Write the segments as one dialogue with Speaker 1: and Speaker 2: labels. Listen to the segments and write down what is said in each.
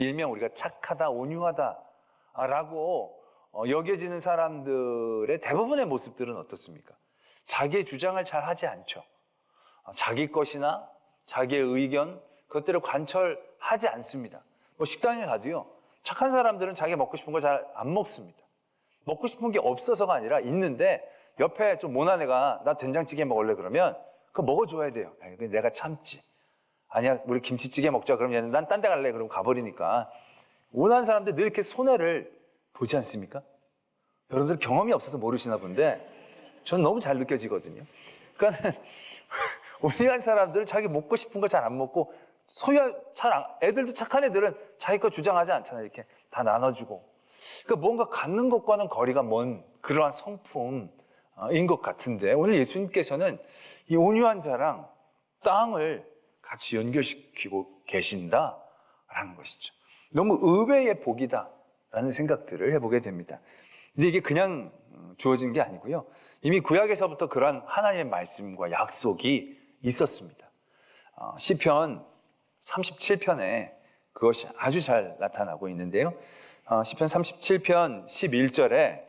Speaker 1: 일명 우리가 착하다, 온유하다라고 여겨지는 사람들의 대부분의 모습들은 어떻습니까? 자기의 주장을 잘 하지 않죠. 자기 것이나 자기의 의견, 그것들을 관철하지 않습니다. 뭐 식당에 가도요, 착한 사람들은 자기 먹고 싶은 거 잘 안 먹습니다. 먹고 싶은 게 없어서가 아니라 있는데 옆에 좀 모난 애가 나 된장찌개 먹을래 그러면 그거 먹어줘야 돼요. 내가 참지. 아니야, 우리 김치찌개 먹자. 그럼 얘는 난 딴 데 갈래. 그러면 가버리니까. 온화한 사람들 늘 이렇게 손해를 보지 않습니까? 여러분들 경험이 없어서 모르시나 본데 전 너무 잘 느껴지거든요. 그러니까 온유한 사람들은 자기 먹고 싶은 거 잘 안 먹고 애들도 착한 애들은 자기 거 주장하지 않잖아요. 이렇게 다 나눠주고. 그러니까 뭔가 갖는 것과는 거리가 먼 그러한 성품인 것 같은데 오늘 예수님께서는 이 온유한 자랑 땅을 같이 연결시키고 계신다라는 것이죠. 너무 의외의 복이다라는 생각들을 해보게 됩니다. 근데 이게 그냥 주어진 게 아니고요. 이미 구약에서부터 그러한 하나님의 말씀과 약속이 있었습니다. 시편 37편에 그것이 아주 잘 나타나고 있는데요. 시편 37편 11절에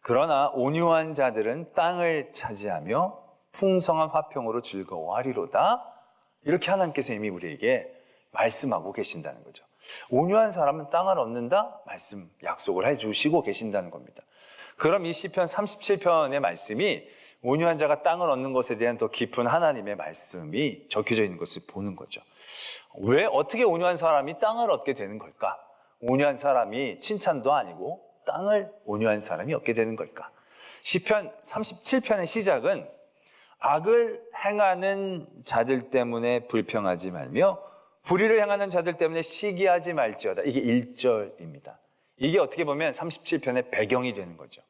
Speaker 1: 그러나 온유한 자들은 땅을 차지하며 풍성한 화평으로 즐거워하리로다. 이렇게 하나님께서 이미 우리에게 말씀하고 계신다는 거죠. 온유한 사람은 땅을 얻는다? 말씀, 약속을 해주시고 계신다는 겁니다. 그럼 이 시편 37편의 말씀이 온유한 자가 땅을 얻는 것에 대한 더 깊은 하나님의 말씀이 적혀져 있는 것을 보는 거죠. 왜 어떻게 온유한 사람이 땅을 얻게 되는 걸까? 온유한 사람이 칭찬도 아니고 땅을 온유한 사람이 얻게 되는 걸까? 시편 37편의 시작은 악을 행하는 자들 때문에 불평하지 말며 불의를 행하는 자들 때문에 시기하지 말지어다. 이게 1절입니다. 이게 어떻게 보면 37편의 배경이 되는 거죠.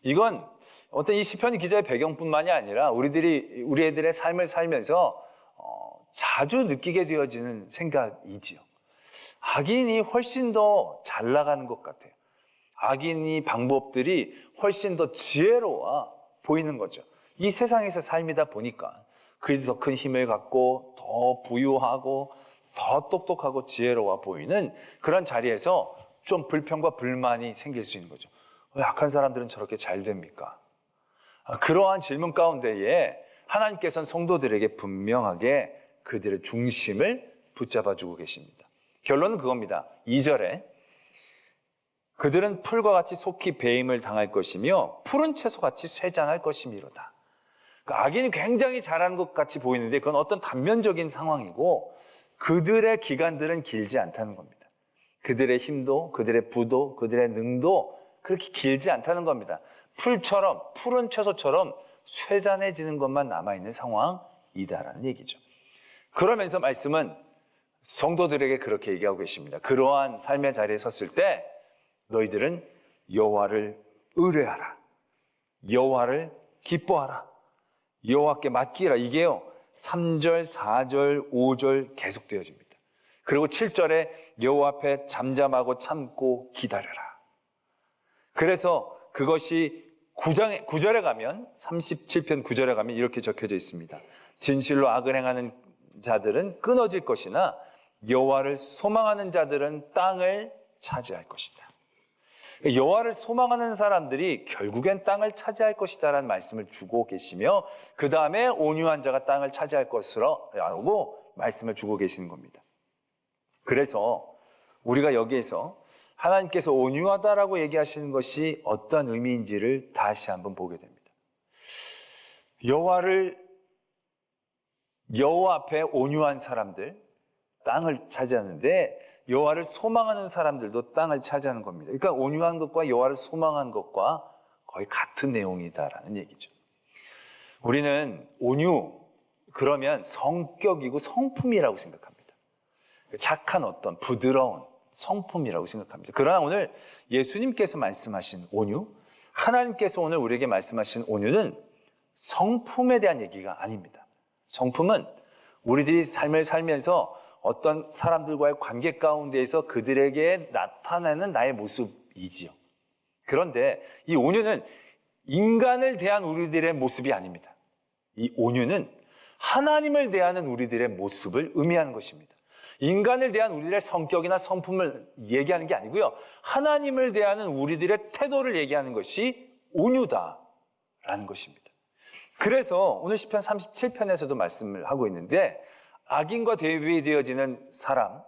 Speaker 1: 이건 어떤 이 시편 기자의 배경뿐만이 아니라 우리 애들의 삶을 살면서 자주 느끼게 되어지는 생각이지요. 악인이 훨씬 더 잘 나가는 것 같아요. 악인이 방법들이 훨씬 더 지혜로워 보이는 거죠. 이 세상에서 삶이다 보니까 그래도 더 큰 힘을 갖고 더 부유하고 더 똑똑하고 지혜로워 보이는 그런 자리에서 좀 불평과 불만이 생길 수 있는 거죠. 왜 악한 사람들은 저렇게 잘 됩니까? 그러한 질문 가운데에 하나님께서는 성도들에게 분명하게 그들의 중심을 붙잡아주고 계십니다. 결론은 그겁니다. 2절에 그들은 풀과 같이 속히 배임을 당할 것이며 푸른 채소같이 쇠잔할 것이미로다. 그러니까 악인이 굉장히 잘하는 것 같이 보이는데 그건 어떤 단면적인 상황이고 그들의 기간들은 길지 않다는 겁니다. 그들의 힘도, 그들의 부도, 그들의 능도 그렇게 길지 않다는 겁니다. 풀처럼, 푸른 채소처럼 쇠잔해지는 것만 남아있는 상황이다라는 얘기죠. 그러면서 말씀은 성도들에게 그렇게 얘기하고 계십니다. 그러한 삶의 자리에 섰을 때 너희들은 여호와를 의뢰하라. 여호와를 기뻐하라. 여호와께 맡기라. 이게요 3절, 4절, 5절 계속되어집니다. 그리고 7절에 여호와 앞에 잠잠하고 참고 기다려라. 그래서 그것이 9절에 가면 37편 9절에 가면 이렇게 적혀져 있습니다. 진실로 악을 행하는 자들은 끊어질 것이나 여호와를 소망하는 자들은 땅을 차지할 것이다. 여호와를 소망하는 사람들이 결국엔 땅을 차지할 것이다라는 말씀을 주고 계시며 그 다음에 온유한 자가 땅을 차지할 것이라고 말씀을 주고 계시는 겁니다. 그래서 우리가 여기에서 하나님께서 온유하다라고 얘기하시는 것이 어떤 의미인지를 다시 한번 보게 됩니다. 여호와 앞에 온유한 사람들, 땅을 차지하는데 여호와를 소망하는 사람들도 땅을 차지하는 겁니다. 그러니까 온유한 것과 여호와를 소망한 것과 거의 같은 내용이다라는 얘기죠. 우리는 온유 그러면 성격이고 성품이라고 생각합니다. 착한 어떤 부드러운 성품이라고 생각합니다. 그러나 오늘 예수님께서 말씀하신 온유, 하나님께서 오늘 우리에게 말씀하신 온유는 성품에 대한 얘기가 아닙니다. 성품은 우리들이 삶을 살면서 어떤 사람들과의 관계 가운데에서 그들에게 나타내는 나의 모습이지요. 그런데 이 온유는 인간을 대한 우리들의 모습이 아닙니다. 이 온유는 하나님을 대하는 우리들의 모습을 의미하는 것입니다. 인간을 대한 우리들의 성격이나 성품을 얘기하는 게 아니고요. 하나님을 대하는 우리들의 태도를 얘기하는 것이 온유다라는 것입니다. 그래서 오늘 시편 37편에서도 말씀을 하고 있는데 악인과 대비되어지는 사람,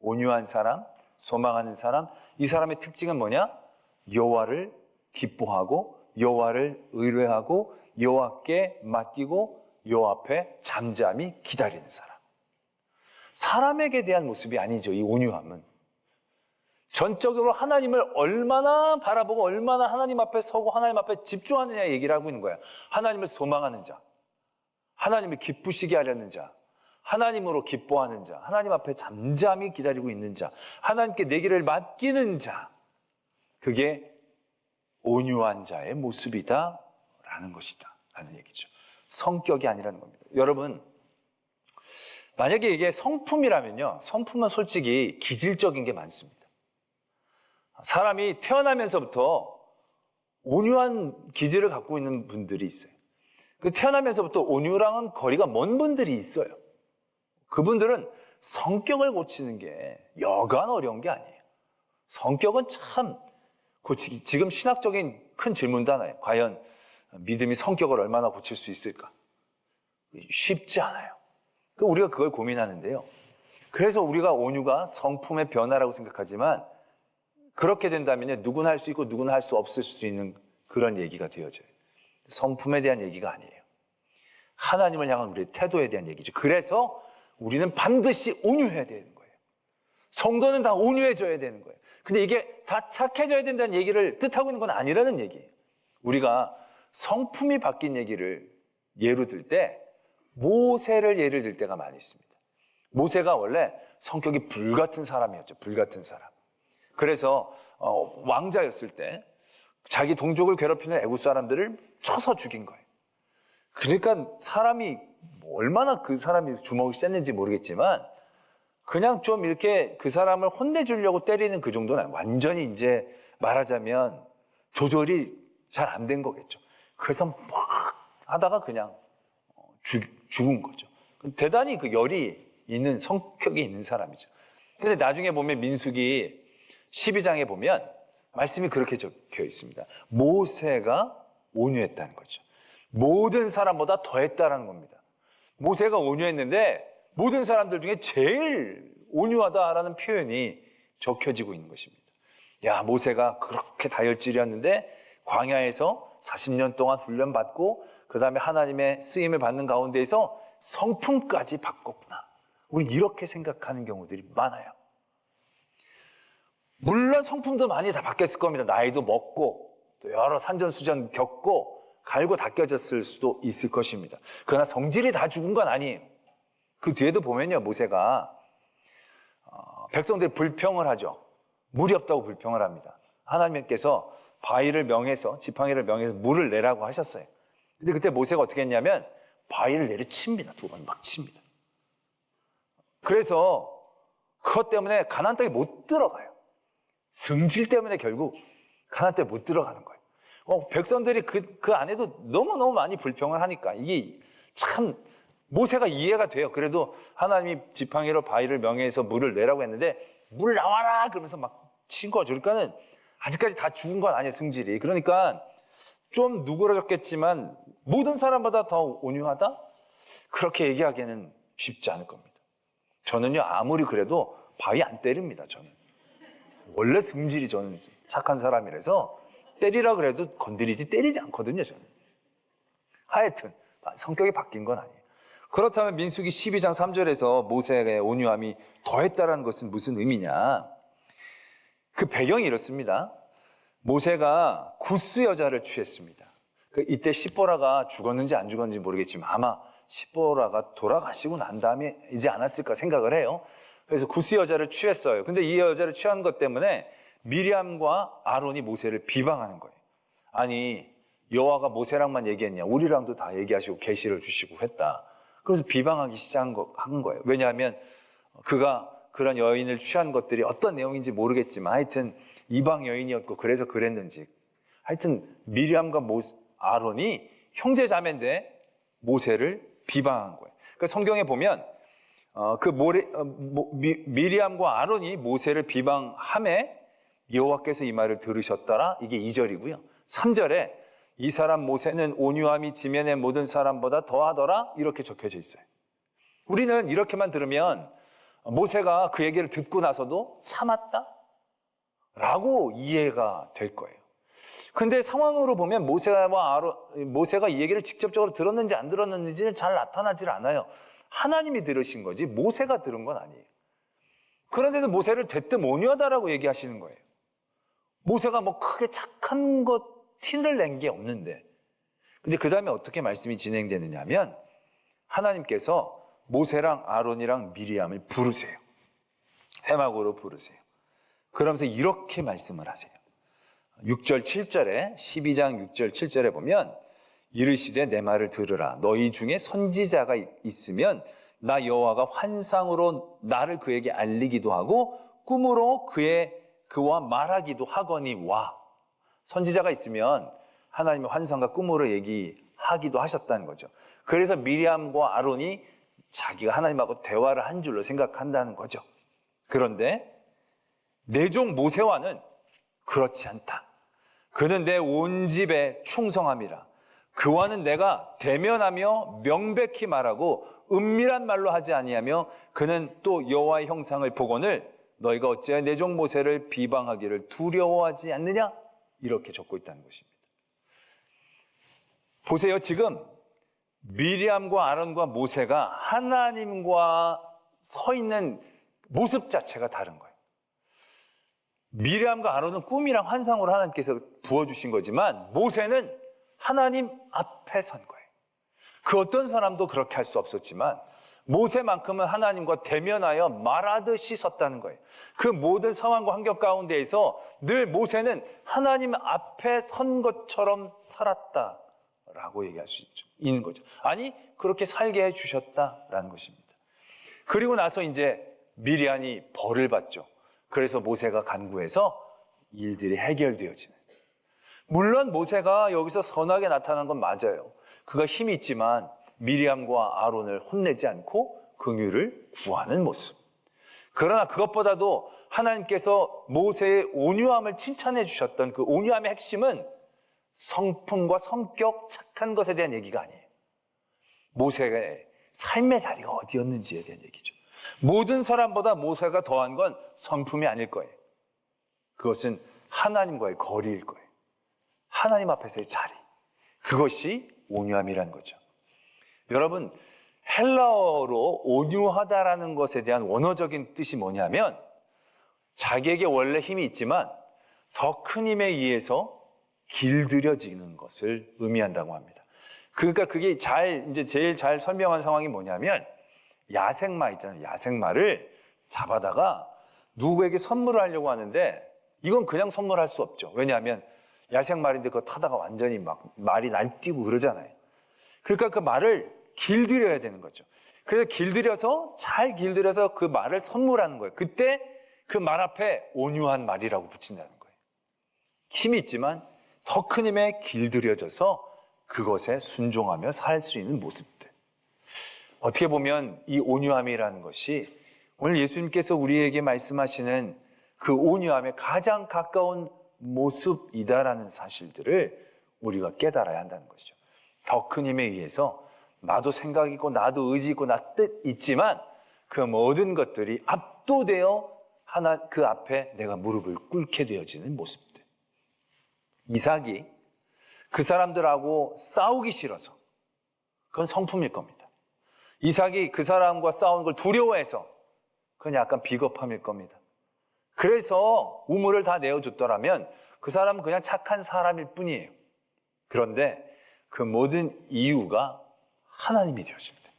Speaker 1: 온유한 사람, 소망하는 사람, 이 사람의 특징은 뭐냐? 여호와를 기뻐하고 여호와를 의뢰하고 여호와께 맡기고 여호와 앞에 잠잠히 기다리는 사람. 사람에게 대한 모습이 아니죠, 이 온유함은. 전적으로 하나님을 얼마나 바라보고 얼마나 하나님 앞에 서고 하나님 앞에 집중하느냐 얘기를 하고 있는 거예요. 하나님을 소망하는 자, 하나님을 기쁘시게 하려는 자, 하나님으로 기뻐하는 자, 하나님 앞에 잠잠히 기다리고 있는 자, 하나님께 내 길을 맡기는 자, 그게 온유한 자의 모습이다라는 것이다 라는 얘기죠. 성격이 아니라는 겁니다. 여러분, 만약에 이게 성품이라면요, 성품은 솔직히 기질적인 게 많습니다. 사람이 태어나면서부터 온유한 기질을 갖고 있는 분들이 있어요. 그 태어나면서부터 온유랑은 거리가 먼 분들이 있어요. 그분들은 성격을 고치는 게 여간 어려운 게 아니에요. 성격은 참 고치기, 지금 신학적인 큰 질문도 하나요. 과연 믿음이 성격을 얼마나 고칠 수 있을까? 쉽지 않아요. 우리가 그걸 고민하는데요. 그래서 우리가 온유가 성품의 변화라고 생각하지만 그렇게 된다면 누구나 할 수 있고 누구나 할 수 없을 수도 있는 그런 얘기가 되어져요. 성품에 대한 얘기가 아니에요. 하나님을 향한 우리의 태도에 대한 얘기죠. 그래서 우리는 반드시 온유해야 되는 거예요. 성도는 다 온유해져야 되는 거예요. 근데 이게 다 착해져야 된다는 얘기를 뜻하고 있는 건 아니라는 얘기예요. 우리가 성품이 바뀐 얘기를 예로 들 때 모세를 예를 들 때가 많이 있습니다. 모세가 원래 성격이 불같은 사람이었죠. 불같은 사람. 그래서 왕자였을 때 자기 동족을 괴롭히는 애국 사람들을 쳐서 죽인 거예요. 그러니까 사람이 얼마나 그 사람이 주먹이 셌는지 모르겠지만 그냥 좀 이렇게 그 사람을 혼내주려고 때리는 그 정도는 완전히 이제 말하자면 조절이 잘 안 된 거겠죠. 그래서 막 하다가 그냥 죽은 거죠. 대단히 그 열이 있는 성격이 있는 사람이죠. 근데 나중에 보면 민수기 12장에 보면 말씀이 그렇게 적혀 있습니다. 모세가 온유했다는 거죠. 모든 사람보다 더했다는 겁니다. 모세가 온유했는데 모든 사람들 중에 제일 온유하다라는 표현이 적혀지고 있는 것입니다. 야, 모세가 그렇게 다혈질이었는데 광야에서 40년 동안 훈련받고 그 다음에 하나님의 쓰임을 받는 가운데에서 성품까지 바꿨구나. 우리 이렇게 생각하는 경우들이 많아요. 물론 성품도 많이 다 바뀌었을 겁니다. 나이도 먹고 또 여러 산전수전 겪고 갈고 닦여졌을 수도 있을 것입니다. 그러나 성질이 다 죽은 건 아니에요. 그 뒤에도 보면요, 모세가 백성들이 불평을 하죠. 물이 없다고 불평을 합니다. 하나님께서 바위를 명해서 지팡이를 명해서 물을 내라고 하셨어요. 근데 그때 모세가 어떻게 했냐면 바위를 내려칩니다. 두 번 막 칩니다. 그래서 그것 때문에 가나안 땅에 못 들어가요. 성질 때문에 결국 가나안 땅에 못 들어가는 거예요. 백성들이 그 안에도 너무너무 많이 불평을 하니까 이게 참 모세가 이해가 돼요. 그래도 하나님이 지팡이로 바위를 명해서 물을 내라고 했는데 물 나와라 그러면서 막 친 거죠. 그러니까는 아직까지 다 죽은 건 아니에요, 성질이. 그러니까 좀 누그러졌겠지만 모든 사람보다 더 온유하다? 그렇게 얘기하기에는 쉽지 않을 겁니다. 저는요, 아무리 그래도 바위 안 때립니다, 저는. 원래 성질이 저는 착한 사람이라서 때리라 그래도 건드리지 때리지 않거든요, 저는. 하여튼 성격이 바뀐 건 아니에요. 그렇다면 민수기 12장 3절에서 모세의 온유함이 더했다는 것은 무슨 의미냐? 그 배경이 이렇습니다. 모세가 구스 여자를 취했습니다. 이때 시보라가 죽었는지 안 죽었는지 모르겠지만 아마 시보라가 돌아가시고 난 다음에 이지 않았을까 생각을 해요. 그래서 구스 여자를 취했어요. 근데 이 여자를 취한 것 때문에 미리암과 아론이 모세를 비방하는 거예요. 아니, 여호와가 모세랑만 얘기했냐? 우리랑도 다 얘기하시고 계시를 주시고 했다. 그래서 비방하기 시작한 거예요. 왜냐하면 그가 그런 여인을 취한 것들이 어떤 내용인지 모르겠지만 하여튼 이방 여인이었고 그래서 그랬는지 하여튼 미리암과 아론이 형제 자매인데 모세를 비방한 거예요. 그러니까 성경에 보면 미리암과 아론이 모세를 비방함에 여호와께서 이 말을 들으셨더라. 이게 2절이고요. 3절에 이 사람 모세는 온유함이 지면의 모든 사람보다 더하더라. 이렇게 적혀져 있어요. 우리는 이렇게만 들으면 모세가 그 얘기를 듣고 나서도 참았다? 라고 이해가 될 거예요. 근데 상황으로 보면 모세가 이 얘기를 직접적으로 들었는지 안 들었는지는 잘 나타나질 않아요. 하나님이 들으신 거지 모세가 들은 건 아니에요. 그런데도 모세를 대뜸 온유하다라고 얘기하시는 거예요. 모세가 뭐 크게 착한 것 티를 낸 게 없는데. 근데 그 다음에 어떻게 말씀이 진행되느냐 하면 하나님께서 모세랑 아론이랑 미리암을 부르세요. 회막으로 부르세요. 그러면서 이렇게 말씀을 하세요. 6절 7절에 12장 6절 7절에 보면 이르시되 내 말을 들으라. 너희 중에 선지자가 있으면 나 여호와가 환상으로 나를 그에게 알리기도 하고 꿈으로 그와 말하기도 하거니 와. 선지자가 있으면 하나님의 환상과 꿈으로 얘기하기도 하셨다는 거죠. 그래서 미리암과 아론이 자기가 하나님하고 대화를 한 줄로 생각한다는 거죠. 그런데 내 종 모세와는 그렇지 않다. 그는 내 온 집에 충성함이라. 그와는 내가 대면하며 명백히 말하고 은밀한 말로 하지 아니하며 그는 또 여호와의 형상을 보거늘 너희가 어찌하여 내 종 모세를 비방하기를 두려워하지 않느냐? 이렇게 적고 있다는 것입니다. 보세요. 지금 미리암과 아론과 모세가 하나님과 서 있는 모습 자체가 다른 거예요. 미리암과 아론은 꿈이랑 환상으로 하나님께서 부어주신 거지만 모세는 하나님 앞에 선 거예요. 그 어떤 사람도 그렇게 할 수 없었지만 모세만큼은 하나님과 대면하여 말하듯이 섰다는 거예요. 그 모든 상황과 환경 가운데에서 늘 모세는 하나님 앞에 선 것처럼 살았다라고 얘기할 수 있는 거죠. 아니, 그렇게 살게 해주셨다라는 것입니다. 그리고 나서 이제 미리암이 벌을 받죠. 그래서 모세가 간구해서 일들이 해결되어지는. 물론 모세가 여기서 선하게 나타난 건 맞아요. 그가 힘이 있지만 미리암과 아론을 혼내지 않고 긍휼을 구하는 모습. 그러나 그것보다도 하나님께서 모세의 온유함을 칭찬해 주셨던 그 온유함의 핵심은 성품과 성격, 착한 것에 대한 얘기가 아니에요. 모세의 삶의 자리가 어디였는지에 대한 얘기죠. 모든 사람보다 모세가 더한 건 성품이 아닐 거예요. 그것은 하나님과의 거리일 거예요. 하나님 앞에서의 자리. 그것이 온유함이라는 거죠. 여러분, 헬라어로 온유하다라는 것에 대한 원어적인 뜻이 뭐냐면 자기에게 원래 힘이 있지만 더 큰 힘에 의해서 길들여지는 것을 의미한다고 합니다. 그러니까 그게 제일 잘 설명한 상황이 뭐냐면 야생마 있잖아요. 야생마를 잡아다가 누구에게 선물을 하려고 하는데 이건 그냥 선물할 수 없죠. 왜냐하면 야생말인데 그거 타다가 완전히 막 말이 날뛰고 그러잖아요. 그러니까 그 말을 길들여야 되는 거죠. 그래서 잘 길들여서 그 말을 선물하는 거예요. 그때 그 말 앞에 온유한 말이라고 붙인다는 거예요. 힘이 있지만 더 큰 힘에 길들여져서 그것에 순종하며 살 수 있는 모습들. 어떻게 보면 이 온유함이라는 것이 오늘 예수님께서 우리에게 말씀하시는 그 온유함에 가장 가까운 모습이다라는 사실들을 우리가 깨달아야 한다는 것이죠. 더 큰 힘에 의해서 나도 생각 있고 나도 의지 있고 나 뜻 있지만 그 모든 것들이 압도되어 그 앞에 내가 무릎을 꿇게 되어지는 모습들. 이삭이 그 사람들하고 싸우기 싫어서 그건 성품일 겁니다. 이삭이 그 사람과 싸우는 걸 두려워해서 그건 약간 비겁함일 겁니다. 그래서 우물을 다 내어줬더라면 그 사람은 그냥 착한 사람일 뿐이에요. 그런데 그 모든 이유가 하나님이 되었습니다.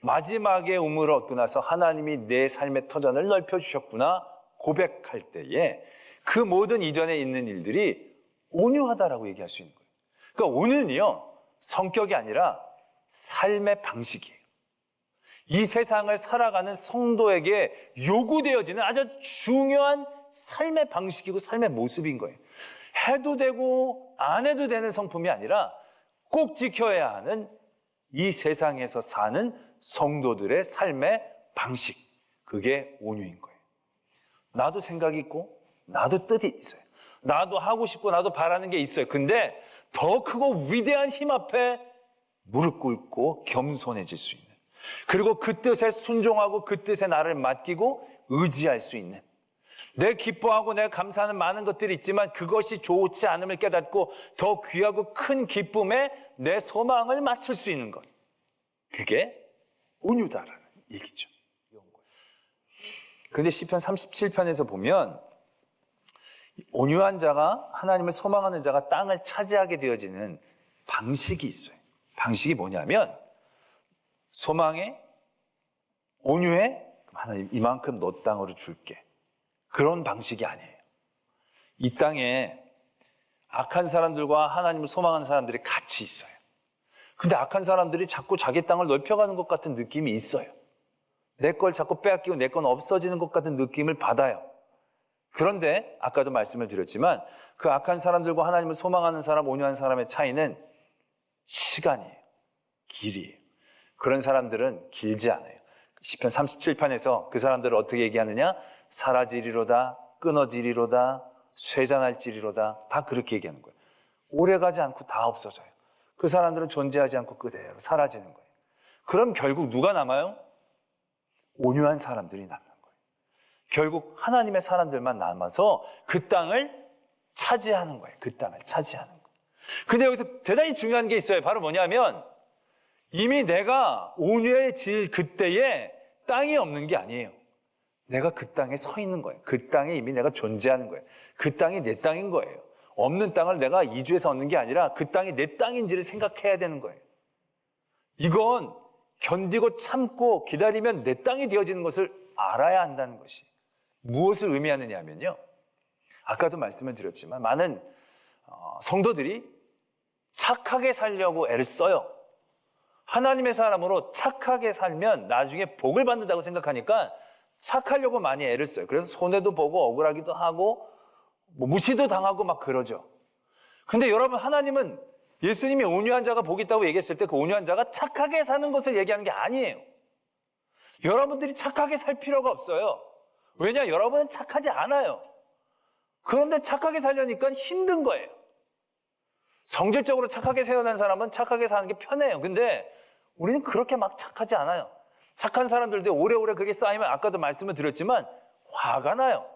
Speaker 1: 마지막에 우물을 얻고 나서 하나님이 내 삶의 터전을 넓혀주셨구나 고백할 때에 그 모든 이전에 있는 일들이 온유하다라고 얘기할 수 있는 거예요. 그러니까 온유는요, 성격이 아니라 삶의 방식이에요. 이 세상을 살아가는 성도에게 요구되어지는 아주 중요한 삶의 방식이고 삶의 모습인 거예요. 해도 되고 안 해도 되는 성품이 아니라 꼭 지켜야 하는 이 세상에서 사는 성도들의 삶의 방식, 그게 온유인 거예요. 나도 생각이 있고 나도 뜻이 있어요. 나도 하고 싶고 나도 바라는 게 있어요. 근데 더 크고 위대한 힘 앞에 무릎 꿇고 겸손해질 수 있는, 그리고 그 뜻에 순종하고 그 뜻에 나를 맡기고 의지할 수 있는, 내 기뻐하고 내가 감사하는 많은 것들이 있지만 그것이 좋지 않음을 깨닫고 더 귀하고 큰 기쁨에 내 소망을 맞출 수 있는 것, 그게 온유다라는 얘기죠. 그런데 시편 37편에서 보면 온유한 자가, 하나님을 소망하는 자가 땅을 차지하게 되어지는 방식이 있어요. 방식이 뭐냐면, 소망에, 온유해, 하나님 이만큼 너 땅으로 줄게, 그런 방식이 아니에요. 이 땅에 악한 사람들과 하나님을 소망하는 사람들이 같이 있어요. 근데 악한 사람들이 자꾸 자기 땅을 넓혀가는 것 같은 느낌이 있어요. 내 걸 자꾸 빼앗기고 내 건 없어지는 것 같은 느낌을 받아요. 그런데 아까도 말씀을 드렸지만 그 악한 사람들과 하나님을 소망하는 사람, 온유한 사람의 차이는 시간이에요. 길이에요. 그런 사람들은 길지 않아요. 시편 37편에서 그 사람들을 어떻게 얘기하느냐? 사라지리로다, 끊어지리로다, 쇠잔할지리로다, 다 그렇게 얘기하는 거예요. 오래가지 않고 다 없어져요. 그 사람들은 존재하지 않고 그대로 사라지는 거예요. 그럼 결국 누가 남아요? 온유한 사람들이 남는 거예요. 결국 하나님의 사람들만 남아서 그 땅을 차지하는 거예요. 그 땅을 차지하는 거예요. 근데 여기서 대단히 중요한 게 있어요. 바로 뭐냐면, 이미 내가 온유해질 그때에 땅이 없는 게 아니에요. 내가 그 땅에 서 있는 거예요. 그 땅에 이미 내가 존재하는 거예요. 그 땅이 내 땅인 거예요. 없는 땅을 내가 이주해서 얻는 게 아니라 그 땅이 내 땅인지를 생각해야 되는 거예요. 이건 견디고 참고 기다리면 내 땅이 되어지는 것을 알아야 한다는 것이 무엇을 의미하느냐 하면요, 아까도 말씀을 드렸지만 많은 성도들이 착하게 살려고 애를 써요. 하나님의 사람으로 착하게 살면 나중에 복을 받는다고 생각하니까 착하려고 많이 애를 써요. 그래서 손해도 보고 억울하기도 하고 무시도 당하고 막 그러죠. 근데 여러분, 하나님은 예수님이 온유한 자가 복이 있다고 얘기했을 때 그 온유한 자가 착하게 사는 것을 얘기하는 게 아니에요. 여러분들이 착하게 살 필요가 없어요. 왜냐? 여러분은 착하지 않아요. 그런데 착하게 살려니까 힘든 거예요. 성질적으로 착하게 태어난 사람은 착하게 사는 게 편해요. 근데 우리는 그렇게 막 착하지 않아요. 착한 사람들도 오래오래 그게 쌓이면 아까도 말씀을 드렸지만 화가 나요.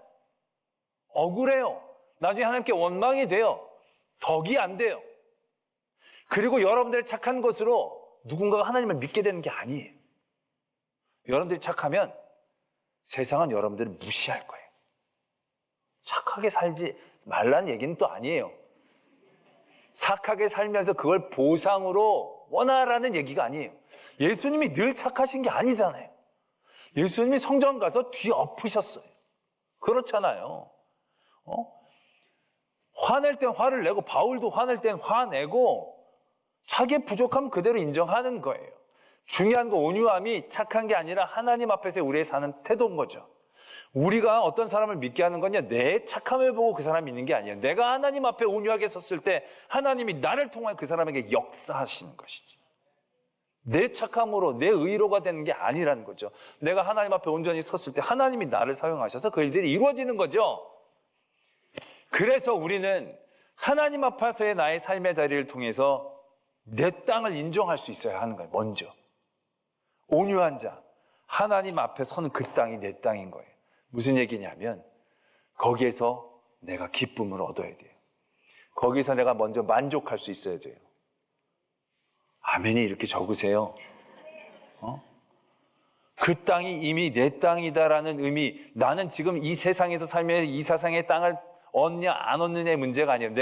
Speaker 1: 억울해요. 나중에 하나님께 원망이 돼요. 덕이 안 돼요. 그리고 여러분들의 착한 것으로 누군가가 하나님을 믿게 되는 게 아니에요. 여러분들이 착하면 세상은 여러분들을 무시할 거예요. 착하게 살지 말라는 얘기는 또 아니에요. 착하게 살면서 그걸 보상으로 원하라는 얘기가 아니에요. 예수님이 늘 착하신 게 아니잖아요. 예수님이 성전 가서 뒤 엎으셨어요. 그렇잖아요. 화낼 땐 화를 내고, 바울도 화낼 땐 화내고 자기의 부족함 그대로 인정하는 거예요. 중요한 거 온유함이 착한 게 아니라 하나님 앞에서 우리의 사는 태도인 거죠. 우리가 어떤 사람을 믿게 하는 거냐, 내 착함을 보고 그 사람 믿는 게 아니에요. 내가 하나님 앞에 온유하게 섰을 때 하나님이 나를 통해 그 사람에게 역사하시는 것이지, 내 착함으로 내 의로가 되는 게 아니라는 거죠. 내가 하나님 앞에 온전히 섰을 때 하나님이 나를 사용하셔서 그 일들이 이루어지는 거죠. 그래서 우리는 하나님 앞에서의 나의 삶의 자리를 통해서 내 땅을 인정할 수 있어야 하는 거예요. 먼저 온유한 자, 하나님 앞에 서는 그 땅이 내 땅인 거예요. 무슨 얘기냐면 거기에서 내가 기쁨을 얻어야 돼요. 거기서 내가 먼저 만족할 수 있어야 돼요. 아멘이 이렇게 적으세요. 그 땅이 이미 내 땅이다라는 의미, 나는 지금 이 세상에서 살면서 이 세상의 땅을 얻냐 안 얻느냐의 문제가 아니에요.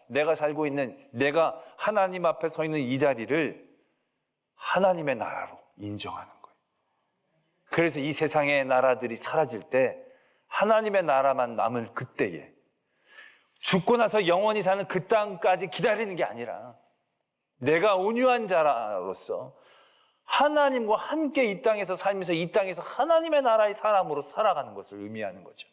Speaker 1: 내가 살고 있는, 내가 하나님 앞에 서 있는 이 자리를 하나님의 나라로 인정하는 거예요. 그래서 이 세상의 나라들이 사라질 때 하나님의 나라만 남을 그때에, 죽고 나서 영원히 사는 그 땅까지 기다리는 게 아니라 내가 온유한 자로서 하나님과 함께 이 땅에서 살면서 이 땅에서 하나님의 나라의 사람으로 살아가는 것을 의미하는 거죠.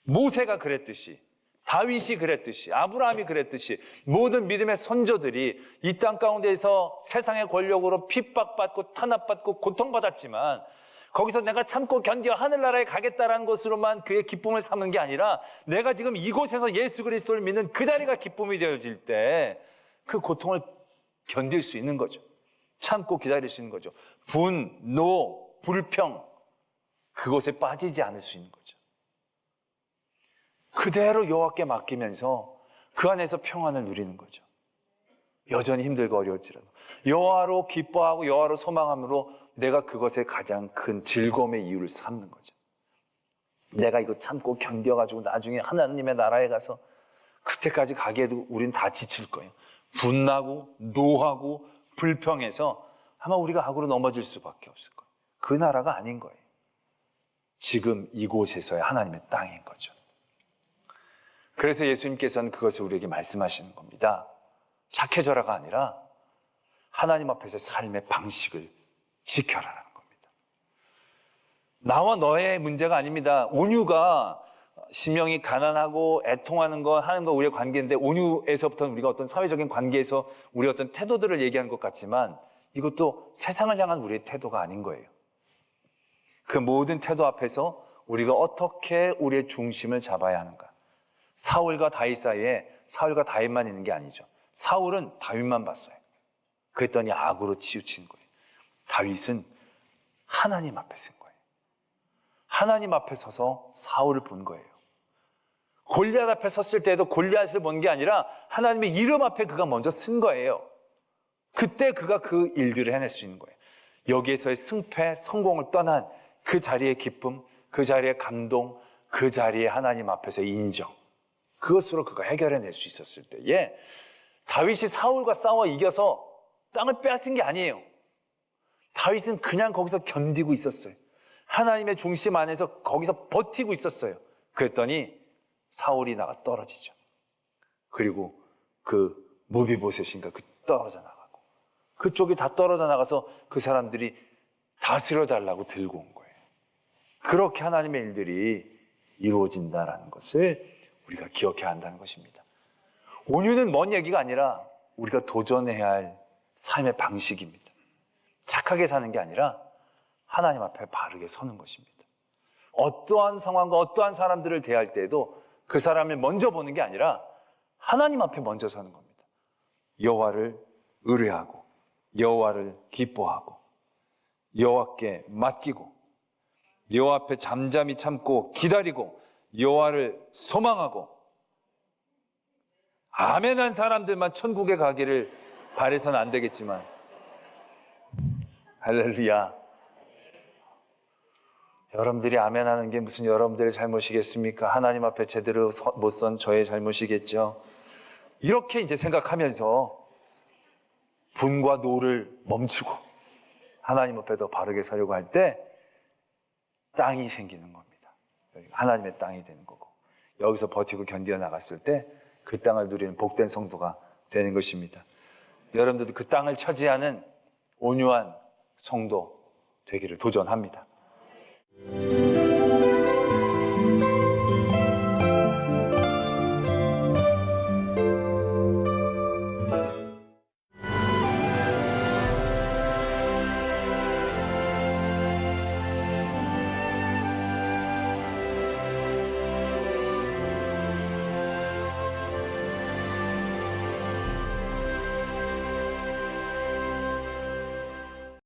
Speaker 1: 모세가 그랬듯이 다윗이 그랬듯이, 아브라함이 그랬듯이 모든 믿음의 선조들이 이 땅 가운데에서 세상의 권력으로 핍박받고 탄압받고 고통받았지만 거기서 내가 참고 견뎌 하늘나라에 가겠다라는 것으로만 그의 기쁨을 삼은 게 아니라 내가 지금 이곳에서 예수 그리스도를 믿는 그 자리가 기쁨이 되어질 때 그 고통을 견딜 수 있는 거죠. 참고 기다릴 수 있는 거죠. 분, 노, 불평, 그것에 빠지지 않을 수 있는 거죠. 그대로 여호와께 맡기면서 그 안에서 평안을 누리는 거죠. 여전히 힘들고 어려울지라도 여호와로 기뻐하고 여호와로 소망함으로 내가 그것에 가장 큰 즐거움의 이유를 삼는 거죠. 내가 이거 참고 견뎌가지고 나중에 하나님의 나라에 가서 그때까지 가기에도 우린 다 지칠 거예요. 분나고 노하고 불평해서 아마 우리가 악으로 넘어질 수밖에 없을 거예요. 그 나라가 아닌 거예요. 지금 이곳에서의 하나님의 땅인 거죠. 그래서 예수님께서는 그것을 우리에게 말씀하시는 겁니다. 착해져라가 아니라 하나님 앞에서 삶의 방식을 지켜라라는 겁니다. 나와 너의 문제가 아닙니다. 온유가 심령이 가난하고 애통하는 거 하는 거 우리의 관계인데 온유에서부터는 우리가 어떤 사회적인 관계에서 우리의 어떤 태도들을 얘기하는 것 같지만 이것도 세상을 향한 우리의 태도가 아닌 거예요. 그 모든 태도 앞에서 우리가 어떻게 우리의 중심을 잡아야 하는가. 사울과 다윗 사이에 사울과 다윗만 있는 게 아니죠. 사울은 다윗만 봤어요. 그랬더니 악으로 치우친 거예요. 다윗은 하나님 앞에 쓴 거예요. 하나님 앞에 서서 사울을 본 거예요. 골리앗 앞에 섰을 때도 골리앗을 본 게 아니라 하나님의 이름 앞에 그가 먼저 쓴 거예요. 그때 그가 그 일들을 해낼 수 있는 거예요. 여기에서의 승패, 성공을 떠난 그 자리의 기쁨, 그 자리의 감동, 그 자리의 하나님 앞에서의 인정, 그것으로 그가 해결해낼 수 있었을 때에 다윗이 사울과 싸워 이겨서 땅을 빼앗은 게 아니에요. 다윗은 그냥 거기서 견디고 있었어요. 하나님의 중심 안에서 거기서 버티고 있었어요. 그랬더니 사울이 나가 떨어지죠. 그리고 그 무비보셋인가 그 떨어져 나가고 그쪽이 다 떨어져 나가서 그 사람들이 다스려 달라고 들고 온 거예요. 그렇게 하나님의 일들이 이루어진다라는 것을 우리가 기억해야 한다는 것입니다. 온유는 먼 얘기가 아니라 우리가 도전해야 할 삶의 방식입니다. 착하게 사는 게 아니라 하나님 앞에 바르게 서는 것입니다. 어떠한 상황과 어떠한 사람들을 대할 때에도 그 사람을 먼저 보는 게 아니라 하나님 앞에 먼저 서는 겁니다. 여호와를 의뢰하고 여호와를 기뻐하고 여호와께 맡기고 여호와 앞에 잠잠히 참고 기다리고 여호와를 소망하고 아멘한 사람들만 천국에 가기를 바라서는 안 되겠지만 할렐루야. 여러분들이 아멘하는 게 무슨 여러분들의 잘못이겠습니까? 하나님 앞에 제대로 못 선 저의 잘못이겠죠. 이렇게 이제 생각하면서 분과 노를 멈추고 하나님 앞에 더 바르게 서려고 할 때 땅이 생기는 겁니다. 하나님의 땅이 되는 거고 여기서 버티고 견디어 나갔을 때 그 땅을 누리는 복된 성도가 되는 것입니다. 여러분들도 그 땅을 차지하는 온유한 성도 되기를 도전합니다.